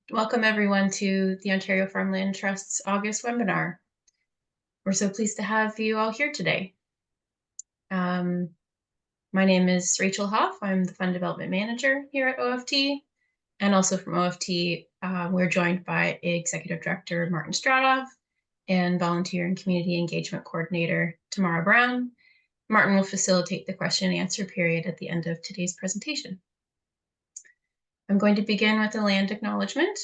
Welcome everyone to the Ontario Farmland Trust's August webinar. We're so pleased to have you all here today. My name is Rachel Hoff. I'm the Fund Development Manager here at OFT. And also from OFT, we're joined by Executive Director Martin Stradov and Volunteer and Community Engagement Coordinator Tamara Brown. Martin will facilitate the question and answer period at the end of today's presentation. I'm going to begin with a land acknowledgement.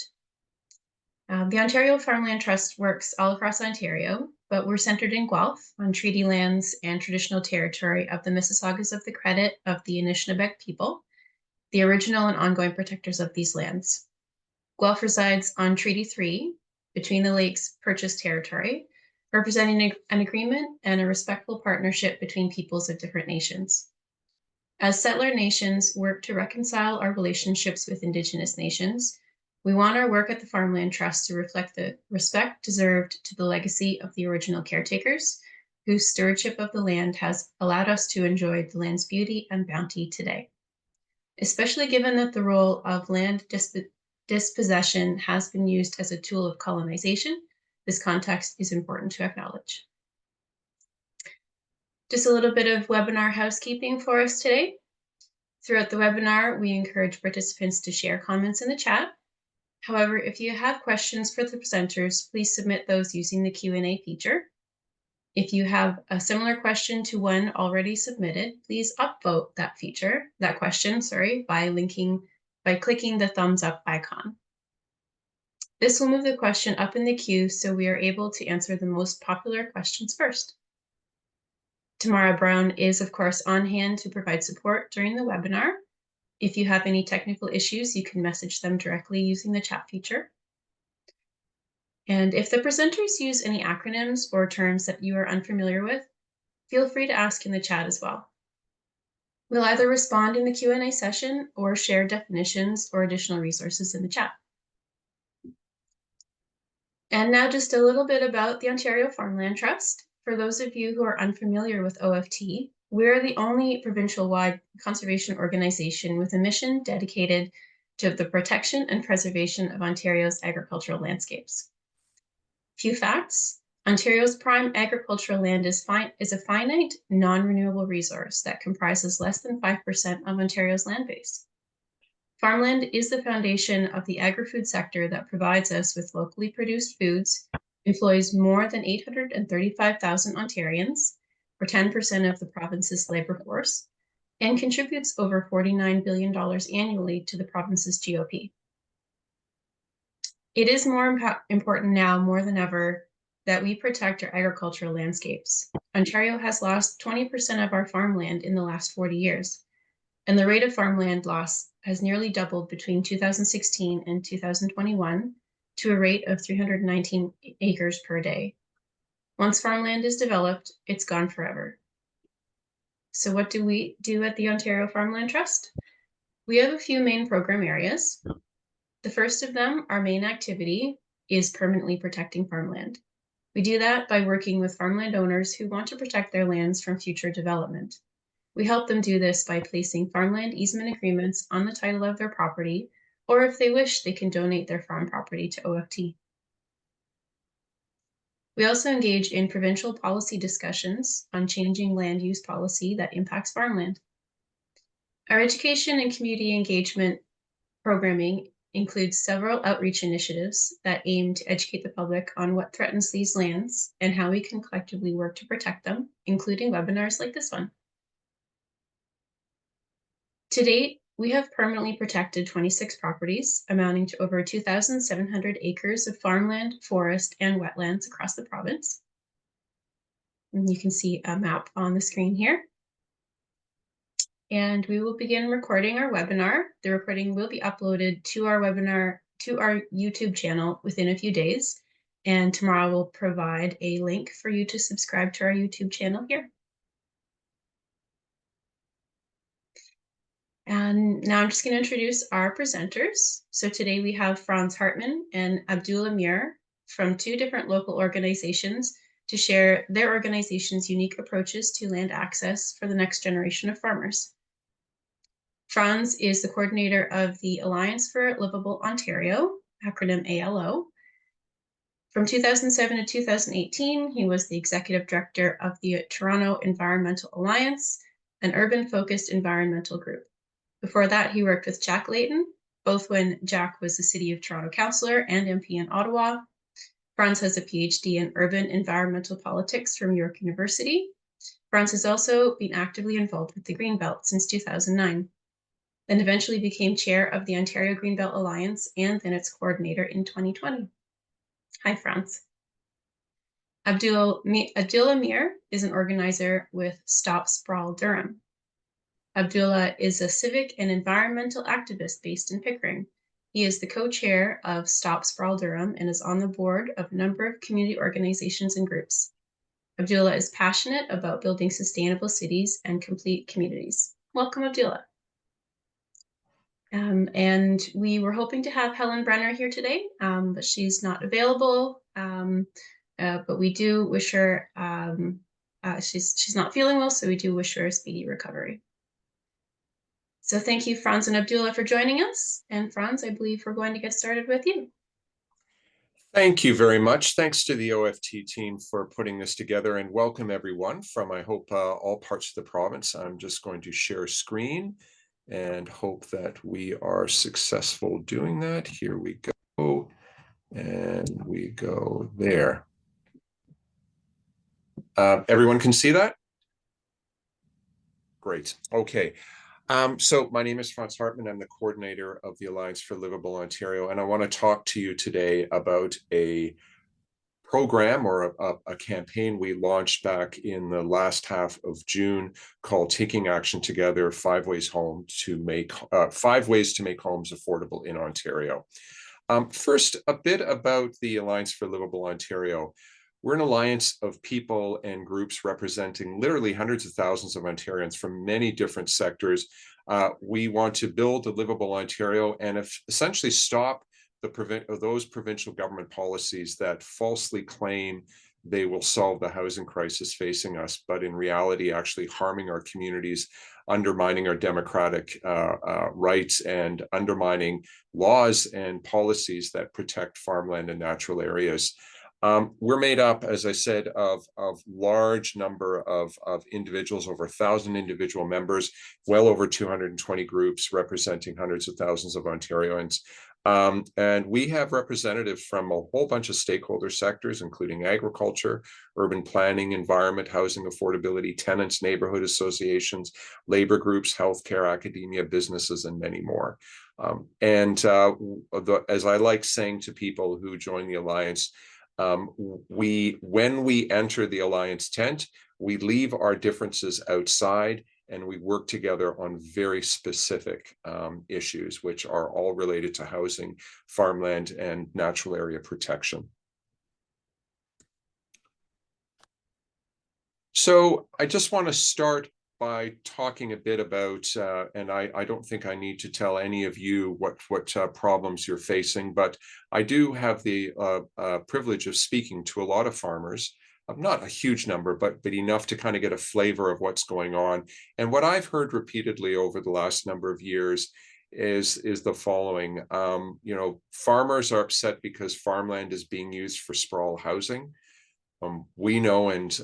The Ontario Farmland Trust works all across Ontario, but we're centered in Guelph on treaty lands and traditional territory of the Mississaugas of the Credit of the Anishinaabe people, the original and ongoing protectors of these lands. Guelph resides on Treaty 3, between the lakes purchased territory, representing an agreement and a respectful partnership between peoples of different nations. As settler nations work to reconcile our relationships with Indigenous nations, we want our work at the Farmland Trust to reflect the respect deserved to the legacy of the original caretakers, whose stewardship of the land has allowed us to enjoy the land's beauty and bounty today. Especially given that the role of land dispossession has been used as a tool of colonization, this context is important to acknowledge. Just a little bit of webinar housekeeping for us today. Throughout the webinar, we encourage participants to share comments in the chat. However, if you have questions for the presenters, please submit those using the Q&A feature. If you have a similar question to one already submitted, please upvote that question, by clicking the thumbs up icon. This will move the question up in the queue so we are able to answer the most popular questions first. Tamara Brown is, of course, on hand to provide support during the webinar. If you have any technical issues, you can message them directly using the chat feature. And if the presenters use any acronyms or terms that you are unfamiliar with, feel free to ask in the chat as well. We'll either respond in the Q&A session or share definitions or additional resources in the chat. And now just a little bit about the Ontario Farmland Trust. For those of you who are unfamiliar with OFT, we're the only provincial-wide conservation organization with a mission dedicated to the protection and preservation of Ontario's agricultural landscapes. Few facts: Ontario's prime agricultural land is a finite, non-renewable resource that comprises less than 5% of Ontario's land base. Farmland is the foundation of the agri-food sector that provides us with locally produced foods, employs more than 835,000 Ontarians, or 10% of the province's labor force, and contributes over $49 billion annually to the province's GOP. It is more important now more than ever that we protect our agricultural landscapes. Ontario has lost 20% of our farmland in the last 40 years, and the rate of farmland loss has nearly doubled between 2016 and 2021 to a rate of 319 acres per day. Once farmland is developed, it's gone forever. So what do we do at the Ontario Farmland Trust? We have a few main program areas. The first of them, our main activity, is permanently protecting farmland. We do that by working with farmland owners who want to protect their lands from future development. We help them do this by placing farmland easement agreements on the title of their property, or if they wish, they can donate their farm property to OFT. We also engage in provincial policy discussions on changing land use policy that impacts farmland. Our education and community engagement programming includes several outreach initiatives that aim to educate the public on what threatens these lands and how we can collectively work to protect them, including webinars like this one. To date, we have permanently protected 26 properties, amounting to over 2,700 acres of farmland, forest, and wetlands across the province. And you can see a map on the screen here. And we will begin recording our webinar. The recording will be uploaded to our YouTube channel within a few days. And tomorrow we'll provide a link for you to subscribe to our YouTube channel here. And now I'm just going to introduce our presenters. So today we have Franz Hartmann and Abdullah Mir from two different local organizations to share their organization's unique approaches to land access for the next generation of farmers. Franz is the coordinator of the Alliance for Liveable Ontario, acronym ALO. From 2007 to 2018, he was the executive director of the Toronto Environmental Alliance, an urban-focused environmental group. Before that, he worked with Jack Layton, both when Jack was the City of Toronto councillor and MP in Ottawa. Franz has a PhD in urban environmental politics from York University. Franz has also been actively involved with the Greenbelt since 2009, then eventually became chair of the Ontario Greenbelt Alliance and then its coordinator in 2020. Hi, Franz. Abdullah Mir is an organizer with Stop Sprawl Durham. Abdullah is a civic and environmental activist based in Pickering. He is the co-chair of Stop Sprawl Durham and is on the board of a number of community organizations and groups. Abdullah is passionate about building sustainable cities and complete communities. Welcome, Abdullah. And we were hoping to have Helen Brenner here today, but she's not available. But we do wish her, she's not feeling well, so we do wish her a speedy recovery. So thank you, Franz and Abdullah, for joining us. And Franz, I believe we're going to get started with you. Thank you very much. Thanks to the OFT team for putting this together, and welcome everyone from, I hope, all parts of the province. I'm just going to share screen and hope that we are successful doing that. Here we go, and we go there. Everyone can see that? Great. Okay. So my name is Franz Hartmann. I'm the coordinator of the Alliance for Liveable Ontario, and I want to talk to you today about a program or a campaign we launched back in the last half of June called Taking Action Together: 5 ways to make homes affordable in Ontario. First, a bit about the Alliance for Liveable Ontario. We're an alliance of people and groups representing literally hundreds of thousands of Ontarians from many different sectors. We want to build a livable Ontario and essentially stop those provincial government policies that falsely claim they will solve the housing crisis facing us, but in reality actually harming our communities, undermining our democratic rights, and undermining laws and policies that protect farmland and natural areas. We're made up, as I said, of large number of individuals, over 1,000 individual members, well over 220 groups representing hundreds of thousands of Ontarians. And we have representatives from a whole bunch of stakeholder sectors, including agriculture, urban planning, environment, housing affordability, tenants, neighborhood associations, labor groups, healthcare, academia, businesses, and many more. As I like saying to people who join the Alliance, when we enter the Alliance tent, we leave our differences outside and we work together on very specific issues, which are all related to housing, farmland, and natural area protection. So I just want to start by talking a bit about, and I don't think I need to tell any of you what problems you're facing, but I do have the privilege of speaking to a lot of farmers, not a huge number, but enough to kind of get a flavor of what's going on. And what I've heard repeatedly over the last number of years is the following. Farmers are upset because farmland is being used for sprawl housing. We know, and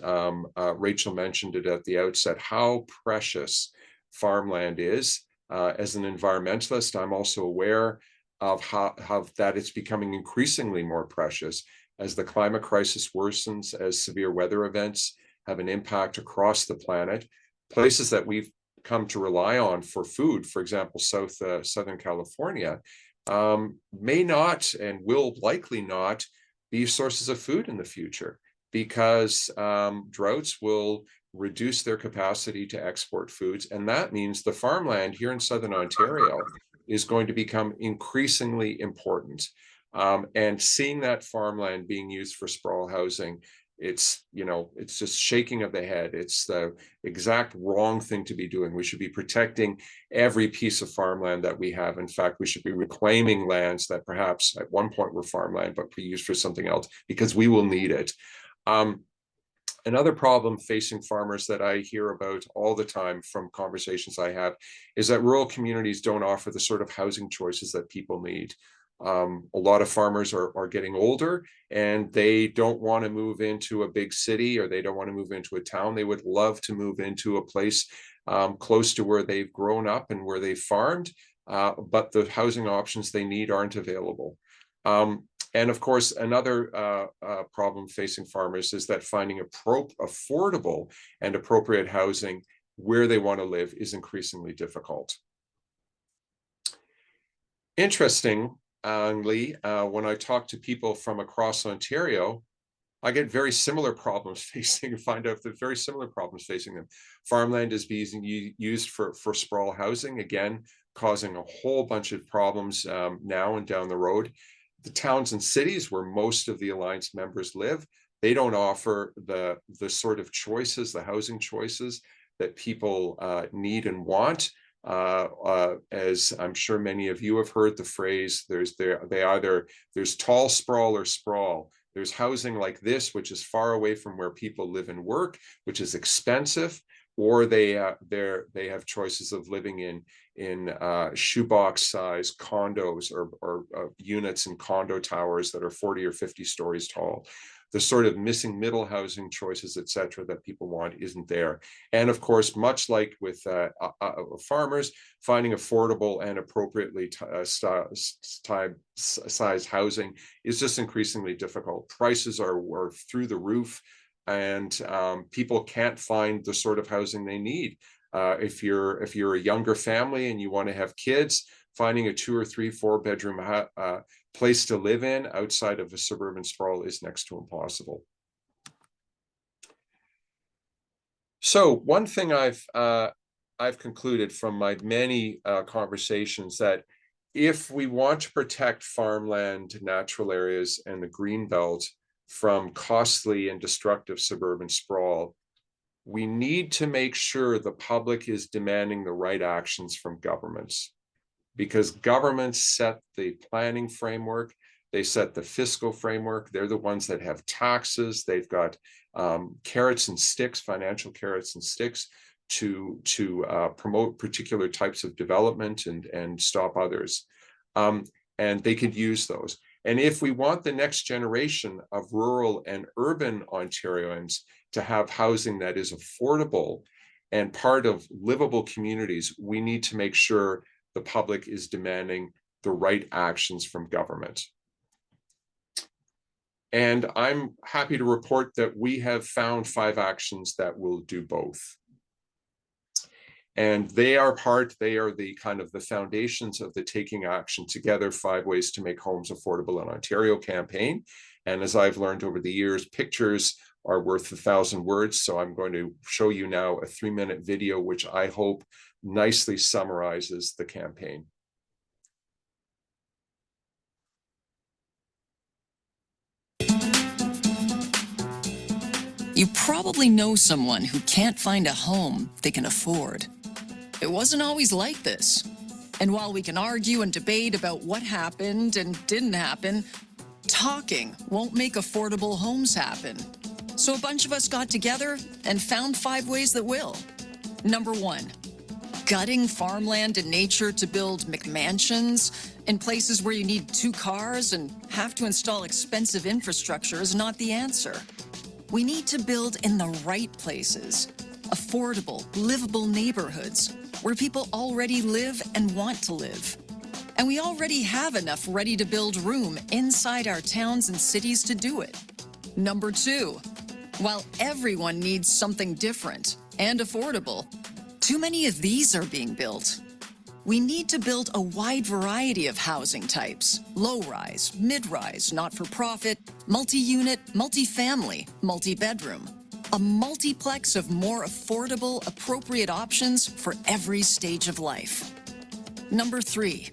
Rachel mentioned it at the outset, how precious farmland is. As an environmentalist, I'm also aware of how that it's becoming increasingly more precious as the climate crisis worsens, as severe weather events have an impact across the planet. Places that we've come to rely on for food, for example, Southern California, may not and will likely not be sources of food in the future, because droughts will reduce their capacity to export foods. And that means the farmland here in Southern Ontario is going to become increasingly important. And seeing that farmland being used for sprawl housing, it's just shaking of the head. It's the exact wrong thing to be doing. We should be protecting every piece of farmland that we have. In fact, we should be reclaiming lands that perhaps at one point were farmland, but be used for something else, because we will need it. Another problem facing farmers that I hear about all the time from conversations I have is that rural communities don't offer the sort of housing choices that people need. A lot of farmers are getting older, and they don't want to move into a big city, or they don't want to move into a town. They would love to move into a place close to where they've grown up and where they've farmed, but the housing options they need aren't available. And of course, another problem facing farmers is that finding affordable and appropriate housing where they want to live is increasingly difficult. Interestingly, when I talk to people from across Ontario, I get very similar problems find out that very similar problems facing them. Farmland is being used for sprawl housing, again, causing a whole bunch of problems now and down the road. The towns and cities where most of the Alliance members live, they don't offer the sort of choices, the housing choices that people need and want. As I'm sure many of you have heard the phrase, there's tall sprawl or sprawl. There's housing like this, which is far away from where people live and work, which is expensive, or they have choices of living in shoebox size condos or units in condo towers that are 40 or 50 stories tall. The sort of missing middle housing choices, et cetera, that people want isn't there. And of course, much like with farmers, finding affordable and appropriately sized housing is just increasingly difficult. Prices are through the roof, and people can't find the sort of housing they need. If you're a younger family and you want to have kids, finding a 2 or 3, 4 bedroom place to live in outside of a suburban sprawl is next to impossible. So one thing I've concluded from my many conversations, that if we want to protect farmland, natural areas, and the greenbelt from costly and destructive suburban sprawl, we need to make sure the public is demanding the right actions from governments, because governments set the planning framework, they set the fiscal framework. They're the ones that have taxes. They've got carrots and sticks, financial carrots and sticks, to promote particular types of development and stop others. And they could use those. And if we want the next generation of rural and urban Ontarians to have housing that is affordable and part of livable communities, we need to make sure the public is demanding the right actions from government. And I'm happy to report that we have found 5 actions that will do both. And they are the kind of the foundations of the Taking Action Together 5 Ways to Make Homes Affordable in Ontario campaign. And as I've learned over the years, pictures are worth 1,000 words. So I'm going to show you now a 3-minute video, which I hope nicely summarizes the campaign. You probably know someone who can't find a home they can afford. It wasn't always like this. And while we can argue and debate about what happened and didn't happen, talking won't make affordable homes happen. So a bunch of us got together and found 5 ways that will. Number 1, gutting farmland and nature to build McMansions in places where you need 2 cars and have to install expensive infrastructure is not the answer. We need to build in the right places, affordable, livable neighborhoods where people already live and want to live. And we already have enough ready-to-build room inside our towns and cities to do it. Number 2, while everyone needs something different and affordable, too many of these are being built. We need to build a wide variety of housing types: low-rise, mid-rise, not-for-profit, multi-unit, multi-family, multi-bedroom. A multiplex of more affordable, appropriate options for every stage of life. Number 3,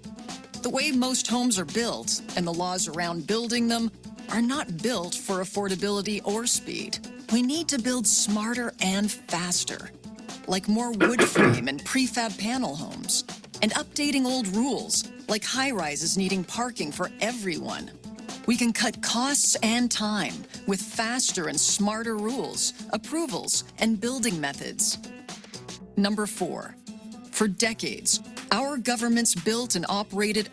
the way most homes are built and the laws around building them are not built for affordability or speed. We need to build smarter and faster, like more wood frame and prefab panel homes, and updating old rules, like high-rises needing parking for everyone. We can cut costs and time with faster and smarter rules, approvals, and building methods. Number 4, for decades, our governments built and operated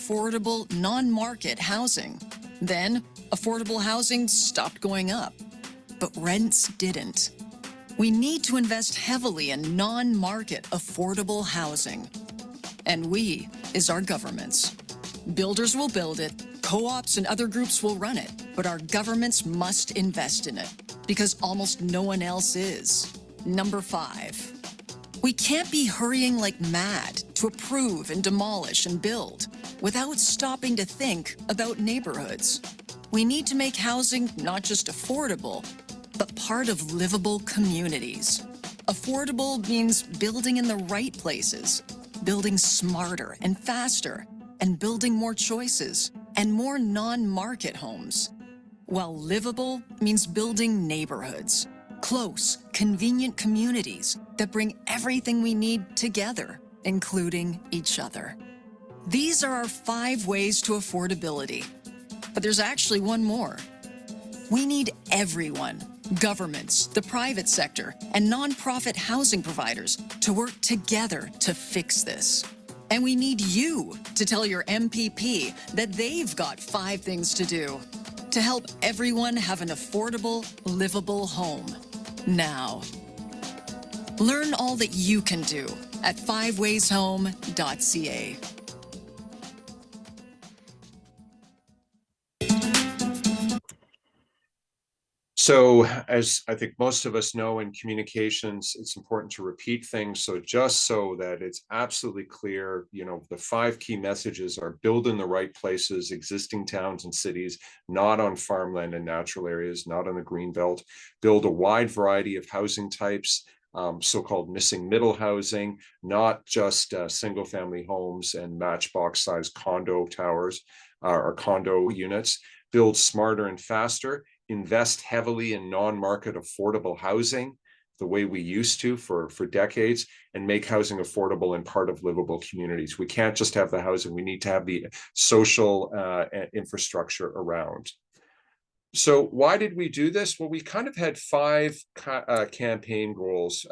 affordable, non-market housing. Then, affordable housing stopped going up, but rents didn't. We need to invest heavily in non-market affordable housing. And we is our governments. Builders will build it, co-ops and other groups will run it, but our governments must invest in it because almost no one else is. Number 5. We can't be hurrying like mad to approve and demolish and build without stopping to think about neighborhoods. We need to make housing not just affordable, but part of livable communities. Affordable means building in the right places, building smarter and faster, and building more choices and more non-market homes. While livable means building neighborhoods, close, convenient communities that bring everything we need together, including each other. These are our 5 ways to affordability. But there's actually one more. We need everyone, governments, the private sector, and nonprofit housing providers to work together to fix this. And we need you to tell your MPP that they've got 5 things to do to help everyone have an affordable, livable home now. Learn all that you can do at 5wayshome.ca. So as I think most of us know in communications, it's important to repeat things. So just so that it's absolutely clear, the 5 key messages are: build in the right places, existing towns and cities, not on farmland and natural areas, not on the green belt. Build a wide variety of housing types, so-called missing middle housing, not just single family homes and matchbox sized condo towers or condo units. Build smarter and faster. Invest heavily in non-market affordable housing the way we used to for decades, and make housing affordable and part of livable communities. We can't just have the housing, we need to have the social infrastructure around. So why did we do this? Well, we kind of had 5 campaign goals,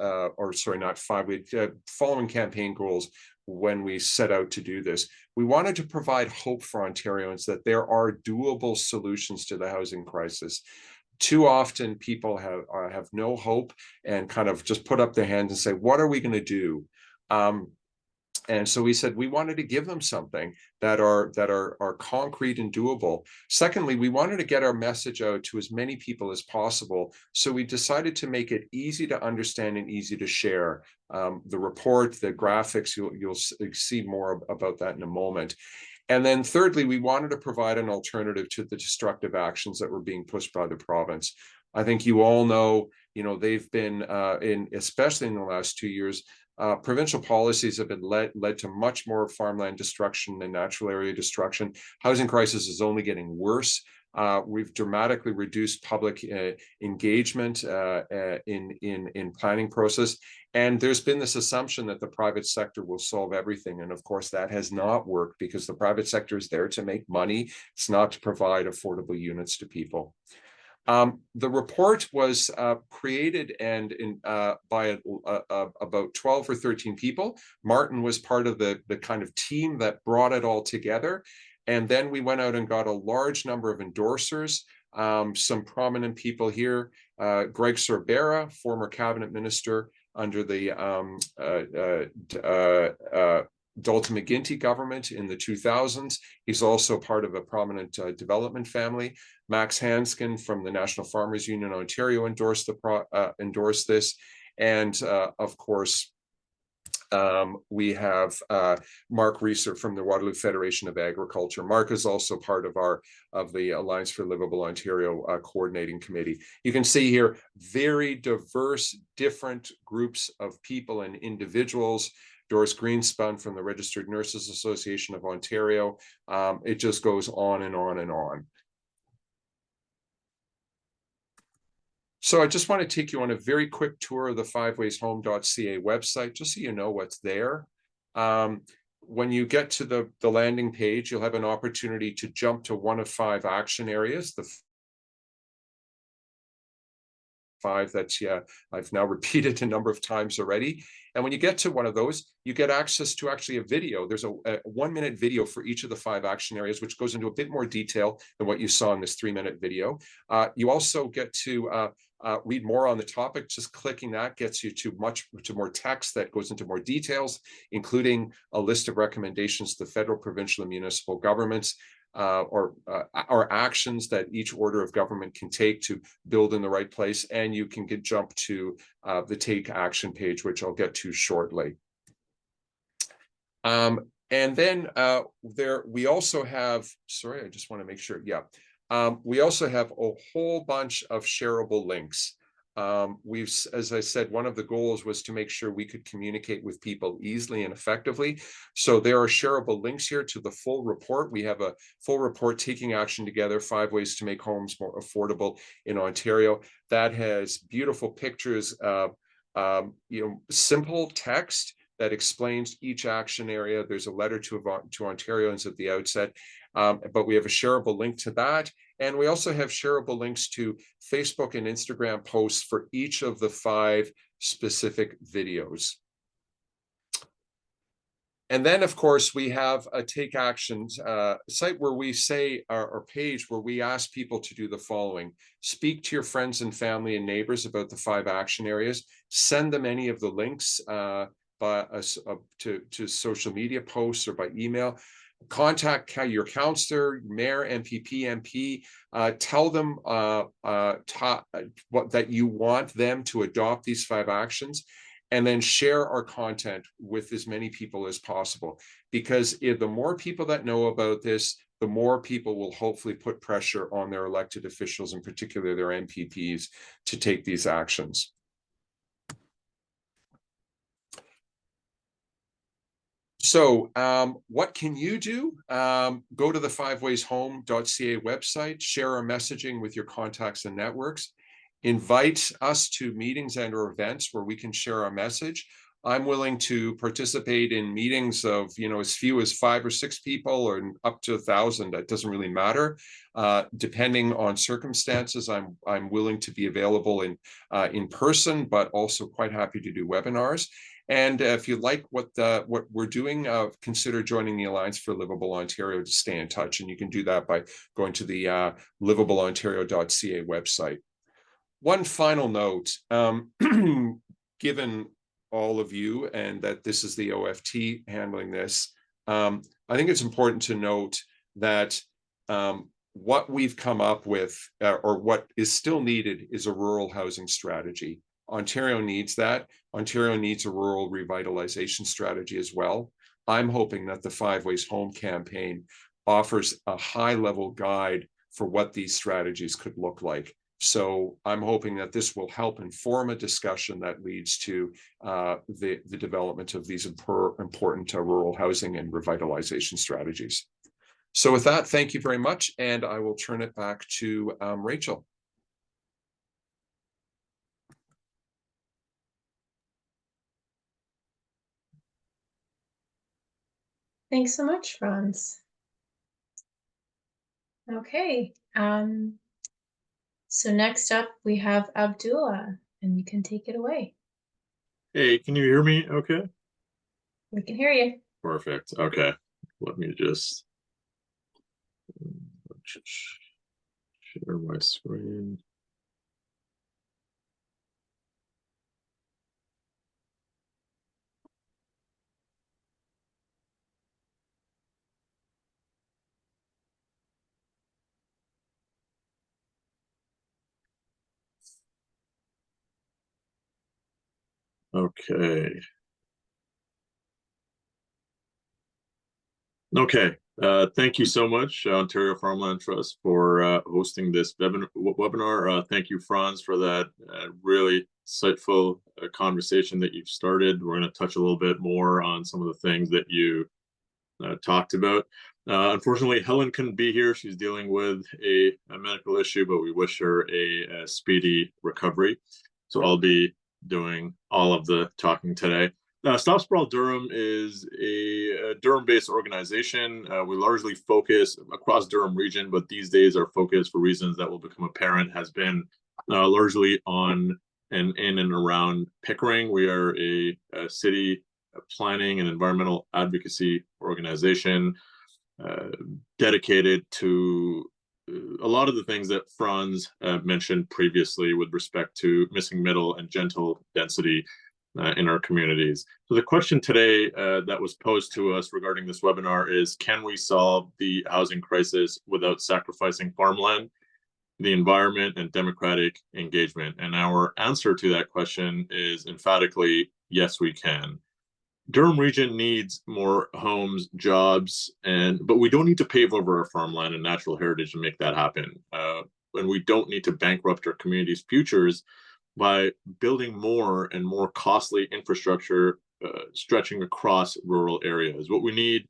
following campaign goals when we set out to do this. We wanted to provide hope for Ontarians that there are doable solutions to the housing crisis. Too often people have no hope and kind of just put up their hands and say, what are we going to do? And so we said we wanted to give them something that are concrete and doable. Secondly, we wanted to get our message out to as many people as possible. So we decided to make it easy to understand and easy to share. The report, the graphics, you'll see more about that in a moment. And then thirdly, we wanted to provide an alternative to the destructive actions that were being pushed by the province. I think you all know, they've been especially in the last 2 years, provincial policies have been led to much more farmland destruction and natural area destruction. Housing crisis is only getting worse. We've dramatically reduced public engagement in planning process. And there's been this assumption that the private sector will solve everything. And of course, that has not worked because the private sector is there to make money. It's not to provide affordable units to people. The report was created and by about 12 or 13 people. Martin was part of the kind of team that brought it all together. And then we went out and got a large number of endorsers, some prominent people here. Greg Sorbera, former cabinet minister under the Dalton McGuinty government in the 2000s. He's also part of a prominent development family. Max Hanskin from the National Farmers Union Ontario endorsed this. And of course, we have Mark Reeser from the Waterloo Federation of Agriculture. Mark is also part of the Alliance for Liveable Ontario coordinating committee. You can see here very diverse, different groups of people and individuals. Doris Greenspun from the Registered Nurses Association of Ontario. It just goes on and on and on. So I just want to take you on a very quick tour of the 5wayshome.ca website, just so you know what's there. When you get to the landing page, you'll have an opportunity to jump to one of 5 action areas, the 5 that I've now repeated a number of times already. And when you get to one of those, you get access to actually a video. There's a 1-minute video for each of the 5 action areas, which goes into a bit more detail than what you saw in this 3-minute video. You also get to read more on the topic. Just clicking that gets you to more text that goes into more details, including a list of recommendations to the federal, provincial, and municipal governments, or actions that each order of government can take to build in the right place. And you can jump to the Take Action page, which I'll get to shortly. And then we also have, sorry, I just want to make sure, we also have a whole bunch of shareable links. As I said, one of the goals was to make sure we could communicate with people easily and effectively. So there are shareable links here to the full report. We have a full report, Taking Action Together, 5 Ways to Make Homes More Affordable in Ontario. That has beautiful pictures, simple text that explains each action area. There's a letter to Ontarians at the outset, but we have a shareable link to that. And we also have shareable links to Facebook and Instagram posts for each of the 5 specific videos. And then, of course, we have a Take Actions site where we say, our page where we ask people to do the following: speak to your friends and family and neighbors about the 5 action areas, send them any of the links to social media posts or by email. Contact your councillor, mayor, MPP, MP. Tell them that you want them to adopt these 5 actions, and then share our content with as many people as possible. Because the more people that know about this, the more people will hopefully put pressure on their elected officials, in particular their MPPs, to take these actions. So what can you do? Go to the 5wayshome.ca website, share our messaging with your contacts and networks, invite us to meetings and or events where we can share our message. I'm willing to participate in meetings of, as few as 5 or 6 people or up to 1,000. That doesn't really matter. Depending on circumstances, I'm willing to be available in person, but also quite happy to do webinars. And if you like what we're doing, consider joining the Alliance for Liveable Ontario to stay in touch. And you can do that by going to the liveableontario.ca website. One final note, given all of you and that this is the OFT handling this, I think it's important to note that what we've come up with, or what is still needed, is a rural housing strategy. Ontario needs that. Ontario needs a rural revitalization strategy as well. I'm hoping that the 5 Ways Home campaign offers a high-level guide for what these strategies could look like. So I'm hoping that this will help inform a discussion that leads to the development of these important rural housing and revitalization strategies. So with that, thank you very much, and I will turn it back to Rachel. Thanks so much, Franz. Okay, so next up we have Abdullah, and you can take it away. Hey, can you hear me okay? We can hear you. Perfect. Okay, let me just share my screen. Okay. Okay. Thank you so much, Ontario Farmland Trust, for hosting this webinar. Thank you, Franz, for that really insightful conversation that you've started. We're going to touch a little bit more on some of the things that you talked about. Unfortunately, Helen couldn't be here. She's dealing with a medical issue, but we wish her a speedy recovery. So I'll be doing all of the talking today. Stop Sprawl Durham is a Durham-based organization. We largely focus across Durham region, but these days our focus, for reasons that will become apparent, has been largely on and in and around Pickering. We are a city planning and environmental advocacy organization dedicated to a lot of the things that Franz mentioned previously with respect to missing middle and gentle density in our communities. So the question today that was posed to us regarding this webinar is, can we solve the housing crisis without sacrificing farmland, the environment, and democratic engagement? And our answer to that question is emphatically, yes, we can. Durham region needs more homes, jobs, but we don't need to pave over our farmland and natural heritage to make that happen. And we don't need to bankrupt our community's futures by building more and more costly infrastructure stretching across rural areas. What we need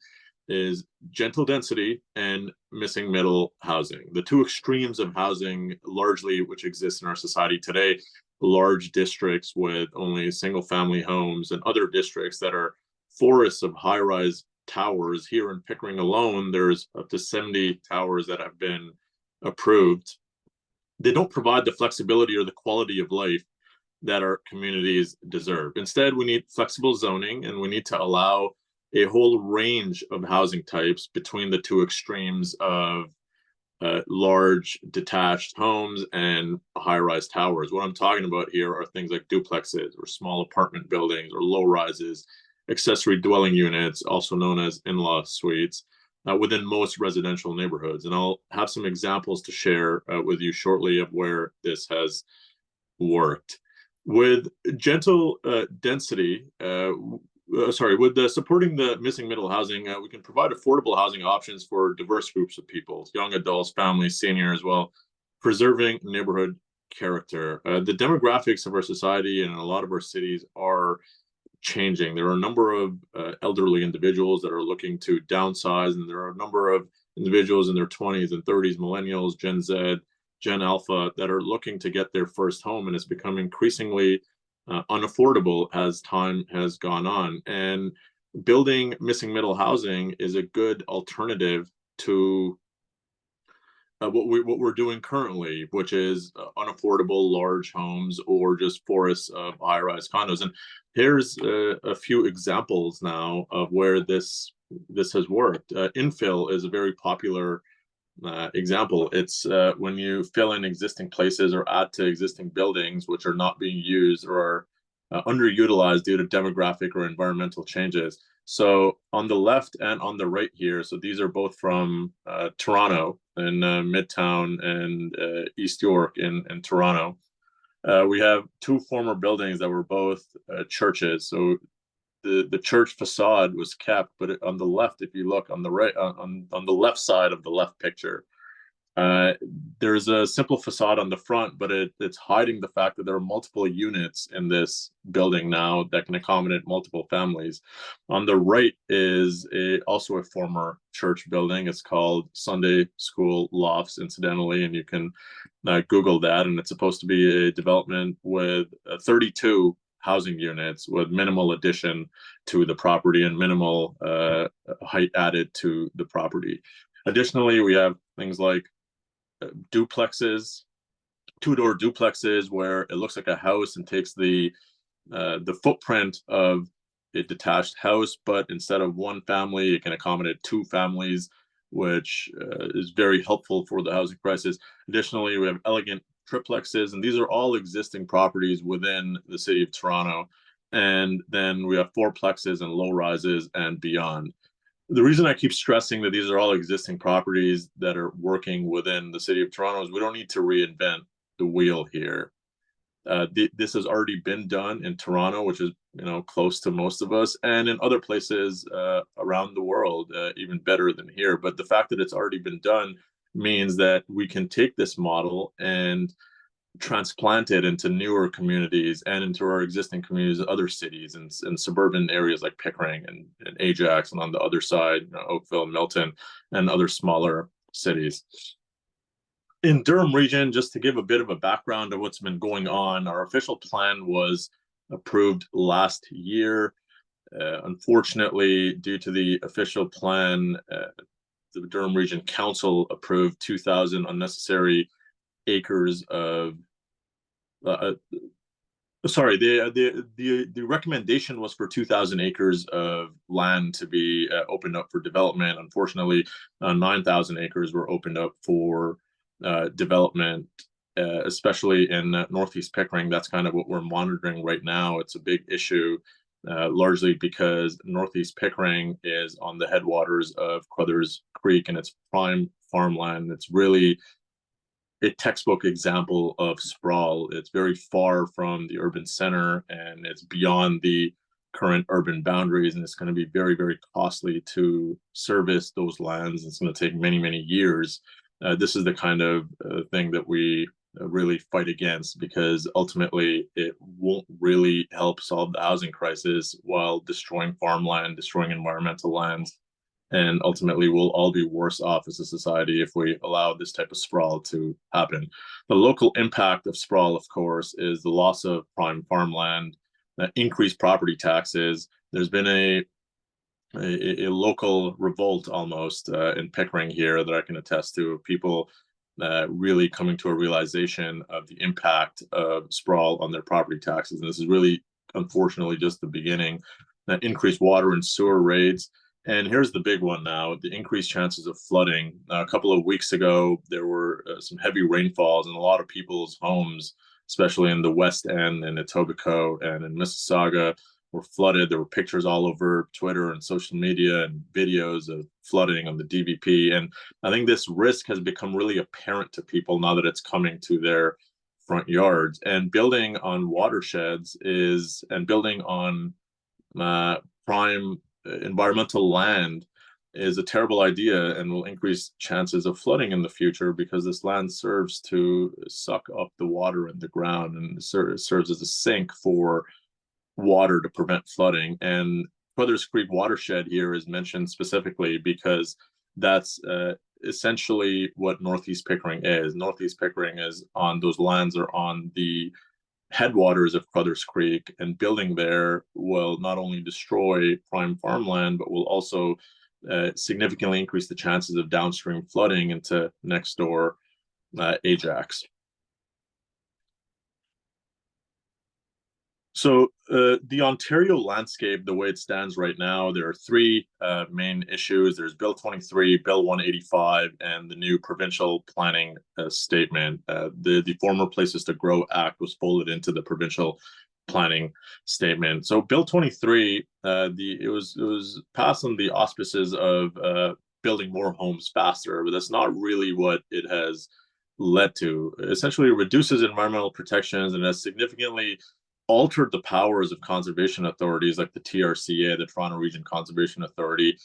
is gentle density and missing middle housing. The two extremes of housing largely which exist in our society today, large districts with only single family homes and other districts that are forests of high-rise towers. Here in Pickering alone, there's up to 70 towers that have been approved. They don't provide the flexibility or the quality of life that our communities deserve. Instead, we need flexible zoning, and we need to allow a whole range of housing types between the two extremes of large detached homes and high-rise towers. What I'm talking about here are things like duplexes or small apartment buildings or low rises, accessory dwelling units, also known as in-law suites, within most residential neighborhoods. And I'll have some examples to share with you shortly of where this has worked. With gentle density, with supporting the missing middle housing, we can provide affordable housing options for diverse groups of people, young adults, families, seniors, while preserving neighborhood character. The demographics of our society and a lot of our cities are changing. There are a number of elderly individuals that are looking to downsize, and there are a number of individuals in their 20s and 30s, millennials, Gen Z, Gen Alpha, that are looking to get their first home, and it's become increasingly unaffordable as time has gone on. And building missing middle housing is a good alternative to what we're doing currently, which is unaffordable large homes or just forests of high-rise condos. And here's a few examples now of where this has worked. Infill is a very popular example. It's when you fill in existing places or add to existing buildings which are not being used or are underutilized due to demographic or environmental changes. So on the left and on the right here, so these are both from Toronto in Midtown and East York in Toronto. We have two former buildings that were both churches. So the church facade was kept, but on the left, if you look on the right, on the left side of the left picture, there's a simple facade on the front, but it's hiding the fact that there are multiple units in this building now that can accommodate multiple families. On the right is also a former church building. It's called Sunday School Lofts, incidentally, and you can Google that. And it's supposed to be a development with 32 housing units with minimal addition to the property and minimal height added to the property. Additionally, we have things like duplexes, two-door duplexes, where it looks like a house and takes the footprint of a detached house, but instead of one family, it can accommodate two families, which is very helpful for the housing crisis. Additionally, we have elegant triplexes, and these are all existing properties within the city of Toronto. And then we have fourplexes and low rises and beyond. The reason I keep stressing that these are all existing properties that are working within the city of Toronto is we don't need to reinvent the wheel here. This has already been done in Toronto, which is close to most of us, and in other places around the world, even better than here. But the fact that it's already been done means that we can take this model and transplant it into newer communities and into our existing communities, other cities and suburban areas like Pickering and Ajax, and on the other side, Oakville, Milton, and other smaller cities. In Durham region, just to give a bit of a background of what's been going on, our official plan was approved last year. Unfortunately, due to the official plan, the Durham Region Council approved 2,000 unnecessary acres of sorry, the recommendation was for 2,000 acres of land to be opened up for development. Unfortunately, 9,000 acres were opened up for development, especially in Northeast Pickering. That's kind of what we're monitoring right now. It's a big issue, largely because Northeast Pickering is on the headwaters of Crothers Creek, and it's prime farmland. It's really a textbook example of sprawl. It's very far from the urban center, and it's beyond the current urban boundaries, and it's going to be very, very costly to service those lands. It's going to take many, many years. This is the kind of thing that we really fight against, because ultimately it won't really help solve the housing crisis while destroying farmland, destroying environmental lands. And ultimately, we'll all be worse off as a society if we allow this type of sprawl to happen. The local impact of sprawl, of course, is the loss of prime farmland, increased property taxes. There's been a local revolt almost in Pickering here that I can attest to, people really coming to a realization of the impact of sprawl on their property taxes. And this is really, unfortunately, just the beginning. Increased water and sewer rates. And here's the big one now, the increased chances of flooding. A couple of weeks ago, there were some heavy rainfalls, and a lot of people's homes, especially in the West End and Etobicoke and in Mississauga, were flooded. There were pictures all over Twitter and social media and videos of flooding on the DVP. And I think this risk has become really apparent to people now that it's coming to their front yards. And building on watersheds and building on prime environmental land is a terrible idea, and will increase chances of flooding in the future, because this land serves to suck up the water in the ground and serves as a sink for water to prevent flooding. And Crothers Creek watershed here is mentioned specifically because that's essentially what Northeast Pickering is. Northeast Pickering is on those lands are on the headwaters of Crothers Creek, and building there will not only destroy prime farmland, but will also significantly increase the chances of downstream flooding into next door Ajax. So the Ontario landscape, the way it stands right now, there are three main issues. There's Bill 23, Bill 185, and the new provincial planning statement. The former Places to Grow Act was folded into the provincial planning statement. So Bill 23, it was passed on the auspices of building more homes faster, but that's not really what it has led to. Essentially, it reduces environmental protections and has significantly altered the powers of conservation authorities like the TRCA, the Toronto Region Conservation Authority,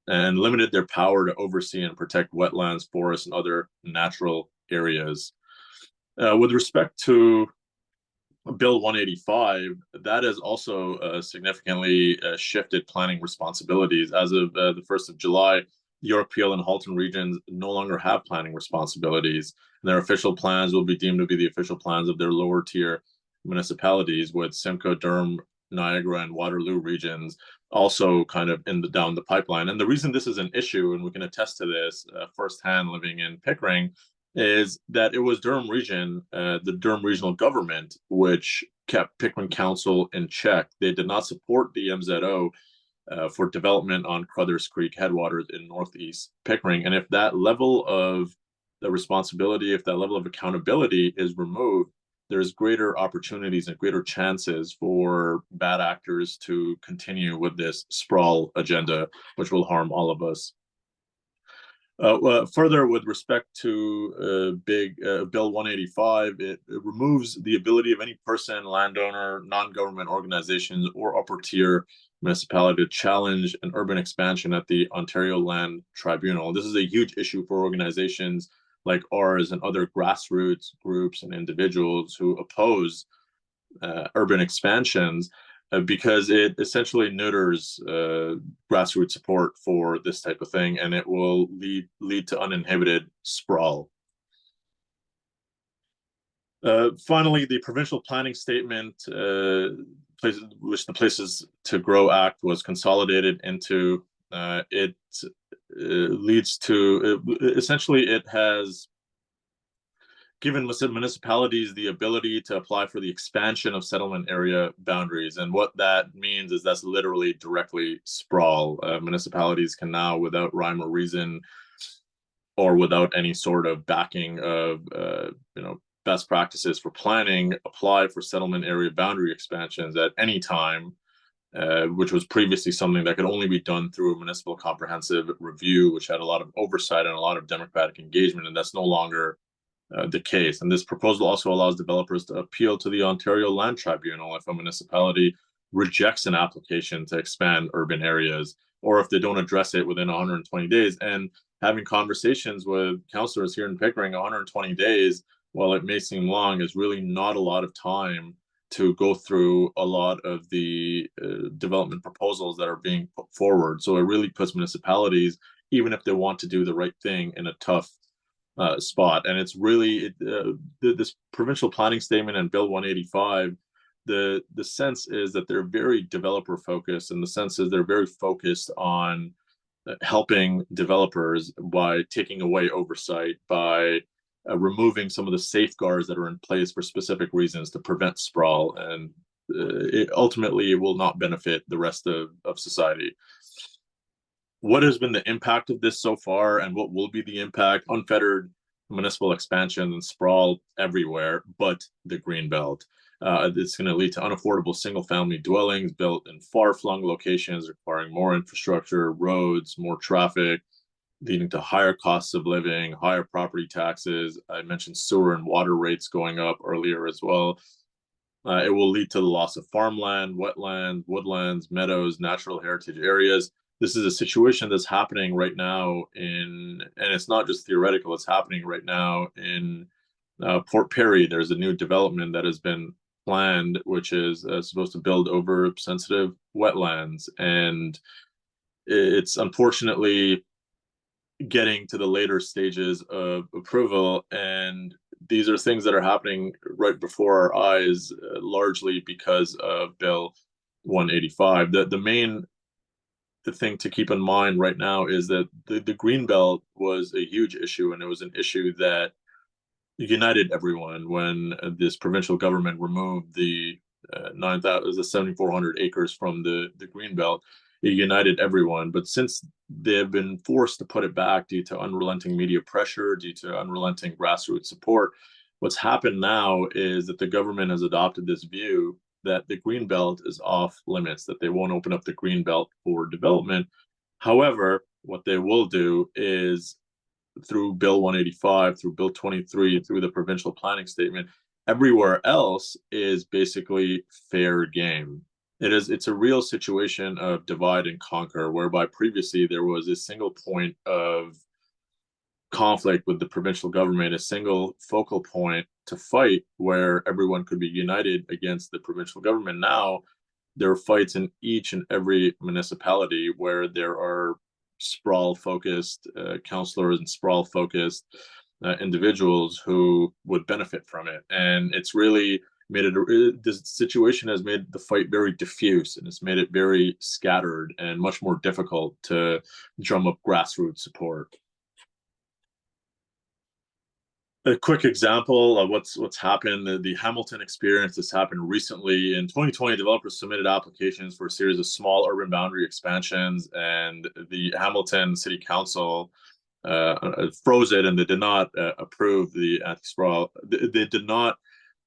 and limited their power to oversee and protect wetlands, forests, and other natural areas. With respect to Bill 185, that has also significantly shifted planning responsibilities. As of the 1st of July, York, Peel, and Halton regions no longer have planning responsibilities. And their official plans will be deemed to be the official plans of their lower tier municipalities, with Simcoe, Durham, Niagara, and Waterloo regions also kind of down the pipeline. And the reason this is an issue, and we can attest to this firsthand living in Pickering, is that it was Durham Region, the Durham Regional Government, which kept Pickering Council in check. They did not support the MZO for development on Crothers Creek headwaters in Northeast Pickering. And if that level of the responsibility, if that level of accountability is removed, there's greater opportunities and greater chances for bad actors to continue with this sprawl agenda, which will harm all of us. Further, with respect to Bill 185, it removes the ability of any person, landowner, non-government organizations, or upper tier municipality to challenge an urban expansion at the Ontario Land Tribunal. This is a huge issue for organizations like ours and other grassroots groups and individuals who oppose urban expansions, because it essentially neuters grassroots support for this type of thing, and it will lead to uninhibited sprawl. Finally, the provincial planning statement, which the Places to Grow Act was consolidated into, it leads to, essentially it has given municipalities the ability to apply for the expansion of settlement area boundaries. And what that means is that's literally directly sprawl. Municipalities can now, without rhyme or reason, or without any sort of backing of best practices for planning, apply for settlement area boundary expansions at any time, which was previously something that could only be done through a municipal comprehensive review, which had a lot of oversight and a lot of democratic engagement, and that's no longer the case. And this proposal also allows developers to appeal to the Ontario Land Tribunal if a municipality rejects an application to expand urban areas, or if they don't address it within 120 days. And having conversations with councillors here in Pickering, 120 days, while it may seem long, is really not a lot of time to go through a lot of the development proposals that are being put forward. So it really puts municipalities, even if they want to do the right thing, in a tough spot. And it's really this provincial planning statement and Bill 185, the sense is that they're very developer focused, and the sense is they're very focused on helping developers by taking away oversight, by removing some of the safeguards that are in place for specific reasons to prevent sprawl, and ultimately it will not benefit the rest of society. What has been the impact of this so far, and what will be the impact? Unfettered municipal expansion and sprawl everywhere but the Greenbelt. It's going to lead to unaffordable single-family dwellings built in far-flung locations, requiring more infrastructure, roads, more traffic, leading to higher costs of living, higher property taxes. I mentioned sewer and water rates going up earlier as well. It will lead to the loss of farmland, wetlands, woodlands, meadows, natural heritage areas. This is a situation that's happening right now and it's not just theoretical, it's happening right now in Port Perry. There's a new development that has been planned, which is supposed to build over sensitive wetlands. And it's unfortunately getting to the later stages of approval. And these are things that are happening right before our eyes, largely because of Bill 185. The main thing to keep in mind right now is that the Greenbelt was a huge issue, and it was an issue that united everyone when this provincial government removed the 7,400 acres from the Greenbelt. It united everyone, but since they have been forced to put it back due to unrelenting media pressure, due to unrelenting grassroots support, what's happened now is that the government has adopted this view that the Greenbelt is off limits, that they won't open up the Greenbelt for development. However, what they will do is, through Bill 185, through Bill 23, through the provincial planning statement, everywhere else is basically fair game. It's a real situation of divide and conquer, whereby previously there was a single point of conflict with the provincial government, a single focal point to fight where everyone could be united against the provincial government. Now there are fights in each and every municipality where there are sprawl focused councillors and sprawl focused individuals who would benefit from it. And it's really made it, this situation has made the fight very diffuse, and it's made it very scattered and much more difficult to drum up grassroots support. A quick example of what's happened, the Hamilton experience has happened recently. In 2020, developers submitted applications for a series of small urban boundary expansions, and the Hamilton City Council froze it, and they did not approve the anti-sprawl. They did not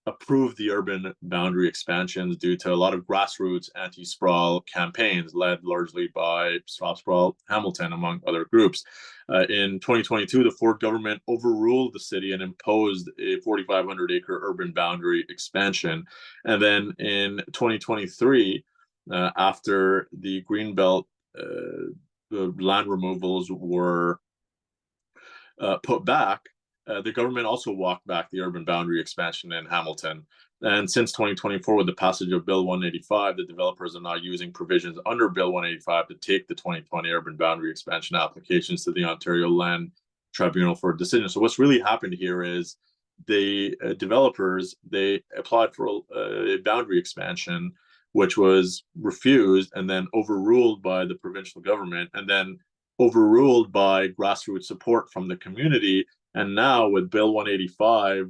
approve the urban boundary expansions due to a lot of grassroots anti-sprawl campaigns led largely by Stop Sprawl Hamilton, among other groups. In 2022, the Ford government overruled the city and imposed a 4,500 acre urban boundary expansion. And then in 2023, after the Greenbelt the land removals were put back, the government also walked back the urban boundary expansion in Hamilton. And since 2024, with the passage of Bill 185, the developers are now using provisions under Bill 185 to take the 2020 urban boundary expansion applications to the Ontario Land Tribunal for a decision. So what's really happened here is the developers, they applied for a boundary expansion, which was refused and then overruled by the provincial government, and then overruled by grassroots support from the community. And now with Bill 185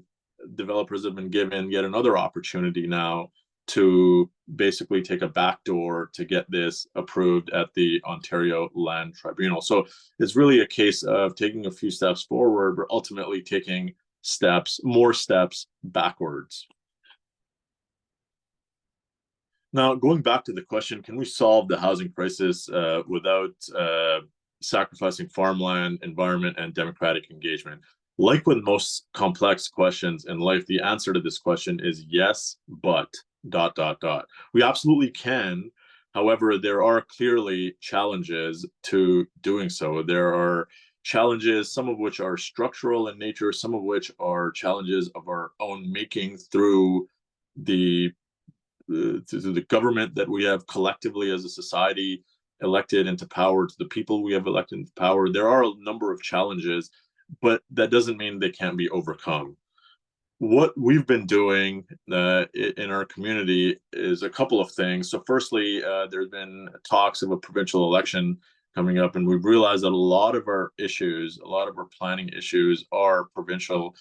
developers have been given yet another opportunity now to basically take a backdoor to get this approved at the Ontario Land Tribunal. So it's really a case of taking a few steps forward, but ultimately taking more steps backwards. Now, going back to the question, can we solve the housing crisis without sacrificing farmland, environment, and democratic engagement? Like with most complex questions in life, the answer to this question is yes, but ... We absolutely can. However, there are clearly challenges to doing so. There are challenges, some of which are structural in nature, some of which are challenges of our own making through the government that we have collectively as a society elected into power, to the people we have elected into power. There are a number of challenges, but that doesn't mean they can't be overcome. What we've been doing in our community is a couple of things. So firstly, there's been talks of a provincial election coming up, and we've realized that a lot of our issues, a lot of our planning issues are provincial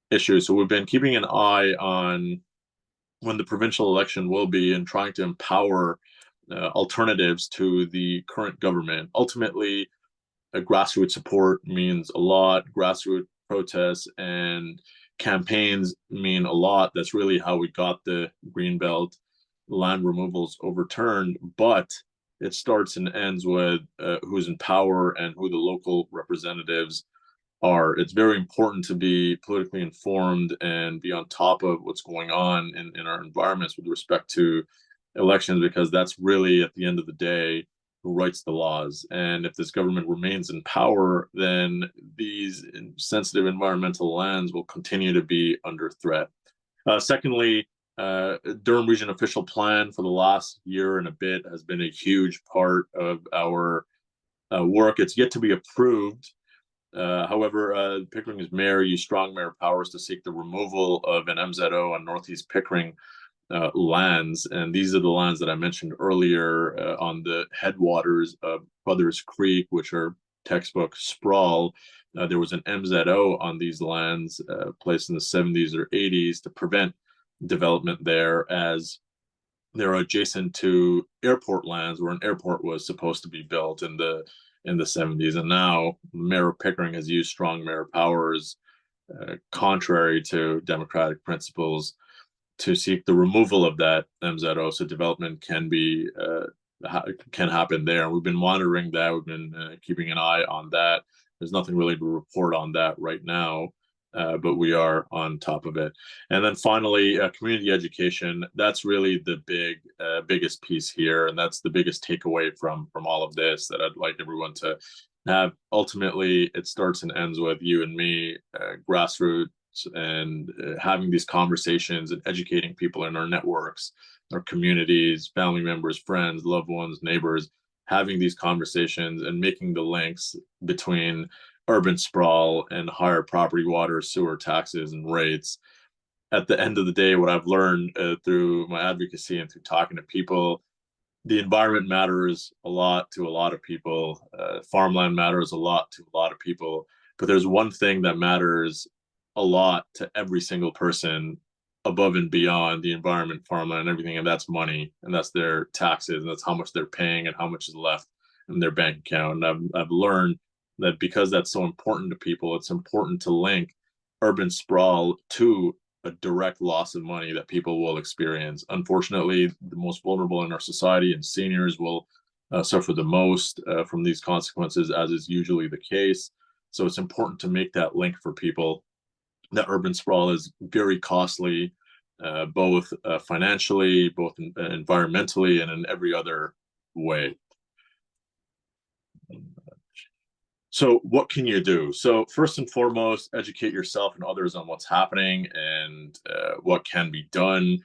issues. So we've been keeping an eye on when the provincial election will be and trying to empower alternatives to the current government. Ultimately, grassroots support means a lot. Grassroots protests and campaigns mean a lot. That's really how we got the Greenbelt land removals overturned. But it starts and ends with who's in power and who the local representatives are. It's very important to be politically informed and be on top of what's going on in our environments with respect to elections, because that's really, at the end of the day, who writes the laws. And if this government remains in power, then these sensitive environmental lands will continue to be under threat. Secondly, Durham Region official plan for the last year and a bit has been a huge part of our work. It's yet to be approved. However, Pickering's mayor used strong mayor powers to seek the removal of an MZO on Northeast Pickering lands, and these are the lands that I mentioned earlier on the headwaters of Brothers Creek, which are textbook sprawl. There was an MZO on these lands placed in the 70s or 80s to prevent development there, as they're adjacent to airport lands where an airport was supposed to be built in the 70s. And now Mayor Pickering has used strong mayor powers, contrary to democratic principles, to seek the removal of that MZO so development can happen there. We've been monitoring that. We've been keeping an eye on that. There's nothing really to report on that right now, but we are on top of it. And then finally, community education. That's really the biggest piece here, and that's the biggest takeaway from all of this that I'd like everyone to have. Ultimately, it starts and ends with you and me, grassroots, and having these conversations and educating people in our networks, our communities, family members, friends, loved ones, neighbors, having these conversations and making the links between urban sprawl and higher property, water, sewer taxes and rates. At the end of the day, what I've learned through my advocacy and through talking to people, the environment matters a lot to a lot of people. Farmland matters a lot to a lot of people. But there's one thing that matters a lot to every single person above and beyond the environment, farmland, and everything, and that's money, and that's their taxes, and that's how much they're paying and how much is left in their bank account. And I've learned that because that's so important to people, it's important to link urban sprawl to a direct loss of money that people will experience. Unfortunately, the most vulnerable in our society and seniors will suffer the most from these consequences, as is usually the case. So it's important to make that link for people. That urban sprawl is very costly, both financially, both environmentally, and in every other way. So what can you do? So first and foremost, educate yourself and others on what's happening and what can be done.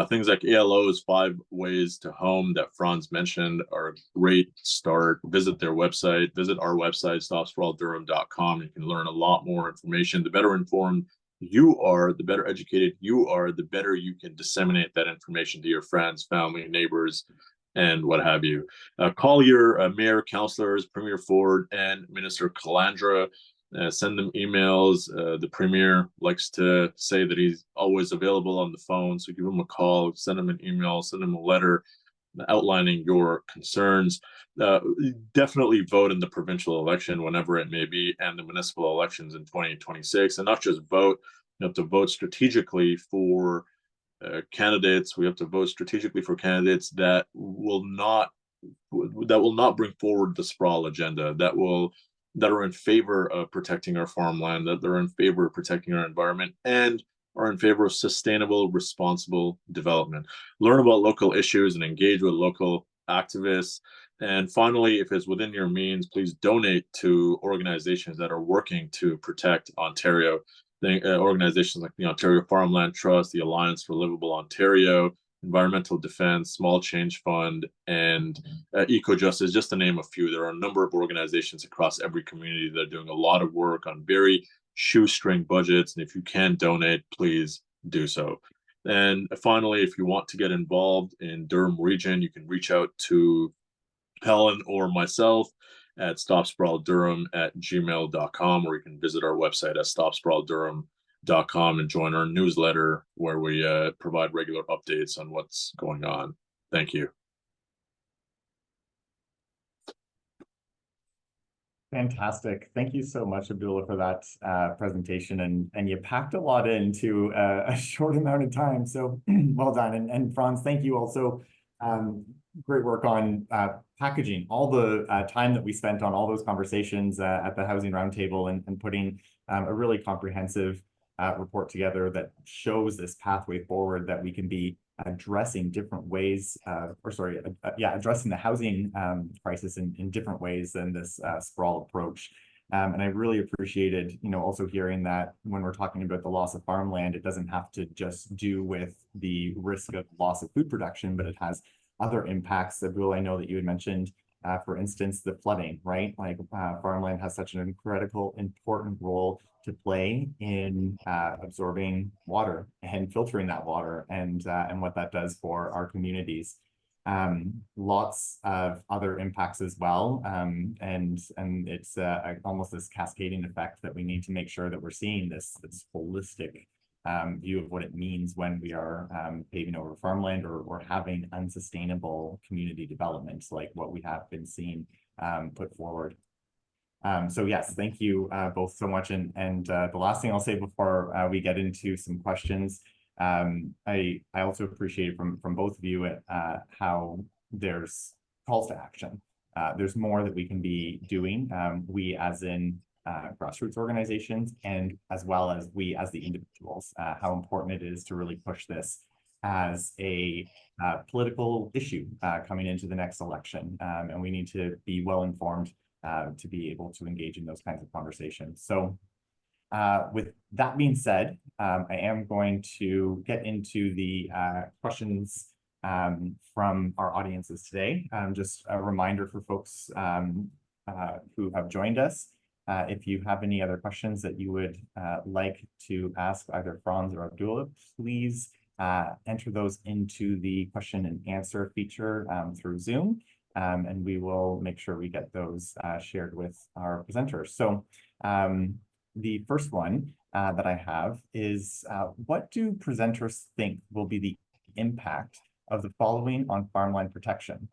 Things like ALO's 5 Ways to Home that Franz mentioned are a great start. Visit their website, visit our website, stopspralldurham.com. You can learn a lot more information. The better informed you are, the better educated you are, the better you can disseminate that information to your friends, family, neighbors, and what have you. Call your mayor, councillors, Premier Ford, and Minister Calandra. send them emails. The Premier likes to say that he's always available on the phone, so give him a call, send him an email, send him a letter outlining your concerns. Definitely vote in the provincial election, whenever it may be, and the municipal elections in 2026. And not just vote, you have to vote strategically for candidates. We have to vote strategically for candidates that will not bring forward the sprawl agenda, that are in favor of protecting our farmland, that they're in favor of protecting our environment, and are in favor of sustainable, responsible development. Learn about local issues and engage with local activists. And finally, if it's within your means, please donate to organizations that are working to protect Ontario. Organizations like the Ontario Farmland Trust, the Alliance for Liveable Ontario, Environmental Defense, Small Change Fund, and Eco-Justice, just to name a few. There are a number of organizations across every community that are doing a lot of work on very shoestring budgets, and if you can donate, please do so. And finally, if you want to get involved in Durham region, you can reach out to Helen or myself at stopsprawldurham@gmail.com, or you can visit our website at stopsprawldurham.com and join our newsletter, where we provide regular updates on what's going on. Thank you. Fantastic. Thank you so much, Abdullah, for that presentation. And you packed a lot into a short amount of time. So well done. And Franz, thank you also. Great work on packaging all the time that we spent on all those conversations at the Housing Roundtable, and putting a really comprehensive report together that shows this pathway forward, that we can be addressing different ways, addressing the housing crisis in different ways than this sprawl approach. And I really appreciated, also hearing that when we're talking about the loss of farmland, it doesn't have to just do with the risk of loss of food production, but it has other impacts. Abdullah, I know that you had mentioned, for instance, the flooding, right? Like farmland has such an incredible, important role to play in absorbing water and filtering that water, and what that does for our communities. Lots of other impacts as well, and it's almost this cascading effect that we need to make sure that we're seeing this holistic view of what it means when we are paving over farmland, or having unsustainable community development like what we have been seeing put forward. So yes, thank you both so much. And the last thing I'll say before we get into some questions, I also appreciate from both of you how there's calls to action. There's more that we can be doing, we as in grassroots organizations, and as well as we as the individuals, how important it is to really push this as a political issue coming into the next election. And we need to be well informed to be able to engage in those kinds of conversations. So with that being said, I am going to get into the questions from our audiences today. Just a reminder for folks who have joined us, if you have any other questions that you would like to ask either Franz or Abdullah, please enter those into the question and answer feature through Zoom, and we will make sure we get those shared with our presenters. So the first one that I have is, what do presenters think will be the impact of the following on farmland protection?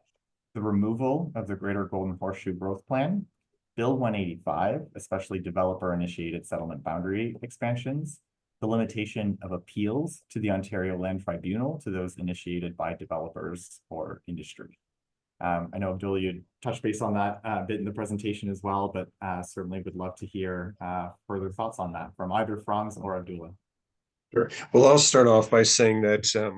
The removal of the Greater Golden Horseshoe Growth Plan, Bill 185, especially developer-initiated settlement boundary expansions, the limitation of appeals to the Ontario Land Tribunal to those initiated by developers or industry. I know, Abdullah, you touched base on that a bit in the presentation as well, but certainly would love to hear further thoughts on that from either Franz or Abdullah. Sure. Well, I'll start off by saying that if